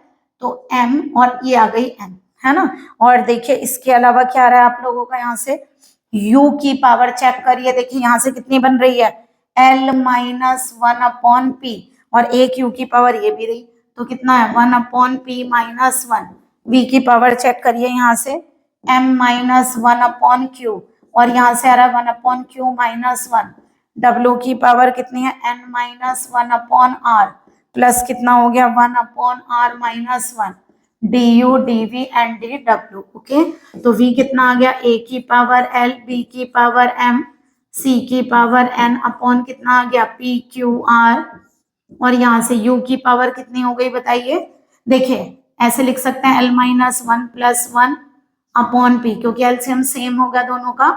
Speaker 1: तो m और ये आ गई n, है ना। और देखिए इसके अलावा क्या आ रहा है आप लोगों का, यहाँ से u की पावर चेक करिए, देखिए यहाँ से कितनी बन रही है l माइनस 1 अपॉन p और एक u की पावर ये भी रही तो कितना है 1 अपॉन p माइनस 1। v की पावर चेक करिए यहाँ से m माइनस 1 अपॉन q और यहाँ से आ रहा है 1 अपॉन q माइनस 1। w की पावर कितनी है n minus 1 upon r plus कितना हो गया 1 upon r minus 1 du dv and dw। Okay, तो v कितना आ गया a की पावर l, b की पावर m, c की पावर n अपॉन कितना आ गया p q r और यहाँ से u की पावर कितनी हो गई बताइए। देखिए ऐसे लिख सकते हैं l minus 1 plus 1 upon p, क्योंकि एलसीएम सेम होगा दोनों का,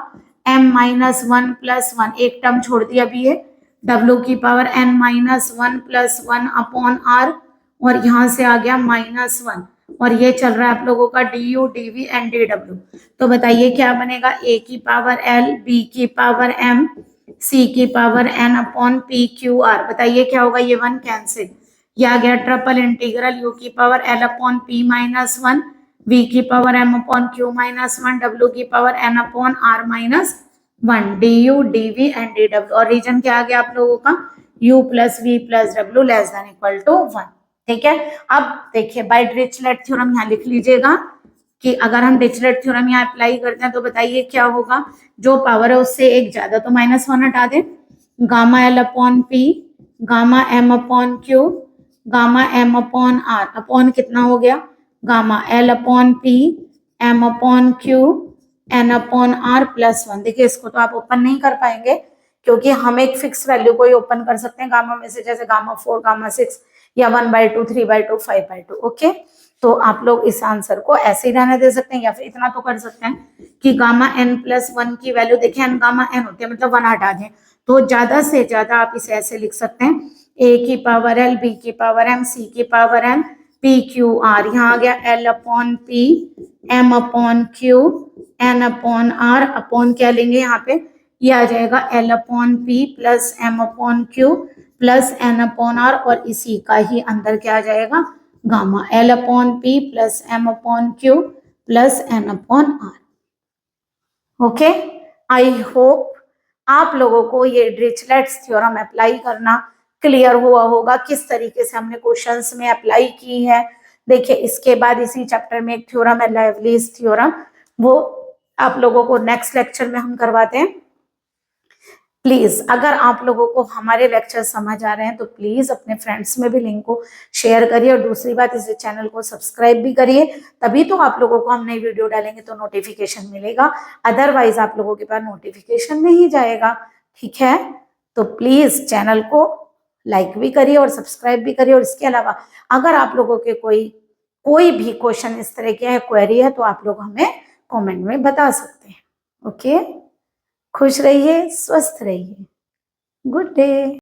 Speaker 1: m माइनस 1 प्लस 1 एक टर्म छोड़ दिया अभी ये w की power n minus 1 plus 1 upon r और यहाँ से आ गया माइनस 1 और ये चल रहा है आप लोगों का du dv एंड dw। तो बताइए क्या बनेगा, a की पावर l, b की पावर m, c की power n upon p q r। बताइए क्या होगा, ये 1 कैंसिल, ये आ गया ट्रिपल इंटीग्रल u की power l upon p minus 1, v की power m upon q minus 1, w की power n upon r minus 1 du dv and dw। और रीजन क्या आ गया आप लोगों का u plus v plus w less than equal to 1। ठीक है, अब देखिए बाय डिरिचलेट थ्योरम यहाँ लिख लीजिएगा कि अगर हम डिरिचलेट थ्योरम यहाँ अप्लाई करते हैं तो बताइए क्या होगा, जो पावर है उससे एक ज्यादा तो माइनस 1 हटा दें, gamma l upon p, gamma m upon q, gamma m upon r upon कितना हो गया gamma l upon p, m upon q, n upon r plus 1। देखिए इसको तो आप ओपन नहीं कर पाएंगे क्योंकि हम एक फिक्स वैल्यू को ही ओपन कर सकते हैं गामा में से, जैसे गामा 4, गामा 6 या 1/2, 3/2, 5/2। ओके, तो आप लोग इस आंसर को ऐसे ही रहने दे सकते हैं या फिर इतना तो कर सकते हैं कि गामा n प्लस 1 की वैल्यू देखिए n गामा n होती है मतलब 1 हटा दें, तो ज्यादा से ज्यादा आप इसे ऐसे लिख सकते हैं a की पावर l, b की पावर m, c की power n, p q r। यहाँ आ गया l upon p, m upon q, n upon r upon क्या लेंगे यहाँ पे, ये आ जाएगा l upon p plus m upon q plus n upon r और इसी का ही अंदर क्या आ जाएगा gamma l upon p plus m upon q plus n upon r। Okay, I hope आप लोगों को ये डिरिचलेट्स थ्योरम अप्लाई करना क्लियर हुआ होगा, किस तरीके से हमने क्वेश्चंस में अप्लाई की है। देखिए इसके बाद इसी चैप्टर में एक थ्योरम है लाइवलीज थ्योरम, वो आप लोगों को नेक्स्ट लेक्चर में हम करवाते हैं। प्लीज अगर आप लोगों को हमारे लेक्चर समझ आ रहे हैं तो प्लीज अपने फ्रेंड्स में भी लिंक को शेयर करिए और दूसरी बात इस चैनल को सब्सक्राइब भी करिए, तभी तो आप लोगों को हम नई वीडियो डालेंगे तो नोटिफिकेशन मिलेगा, अदरवाइज आप लोगों के पास नोटिफिकेशन नहीं जाएगा। ठीक है, तो प्लीज चैनल को लाइक भी करिए और सब्सक्राइब भी करिए। और इसके अलावा अगर आप लोगों के कोई भी क्वेश्चन इस तरह के है, क्वेरी है, तो आप लोग हमें कॉमेंट में बता सकते हैं। ओके, खुश रहिए, स्वस्थ रहिए, गुड डे।